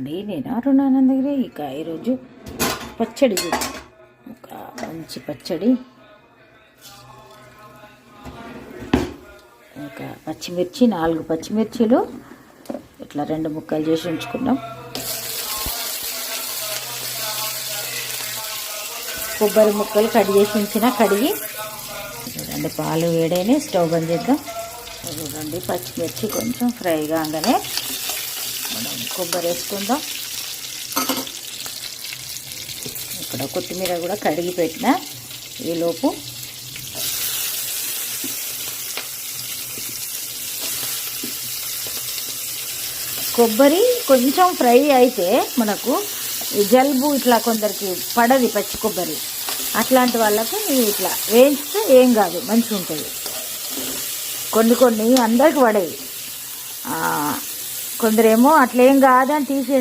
నేను అరుణానందగిరి. ఇక ఈరోజు పచ్చడి చేద్దాం. ఒక మంచి పచ్చడి. ఇంకా పచ్చిమిర్చి 4 పచ్చిమిర్చిలు ఇట్లా 2 ముక్కలు చేసి ఉంచుకున్నాం. కొబ్బరి ముక్కలు కడిగి చూడండి. పాలు వేడైనా స్టవ్ బంద్ చేద్దాం. చూడండి, పచ్చిమిర్చి కొంచెం ఫ్రై కాగానే మనం కొబ్బరి వేసుకుందాం. ఇక్కడ కొత్తిమీర కూడా కడిగి పెట్టిన. ఈలోపు కొబ్బరి కొంచెం ఫ్రై అయితే మనకు జలుబు ఇట్లా కొందరికి పడది, పచ్చి కొబ్బరి అట్లాంటి వాళ్ళకు ఇట్లా వేయించితే ఏం కాదు, మంచిగా ఉంటుంది. కొన్ని అందరికి పడేవి. కొందరేమో అట్లేం కాదని తీసేసి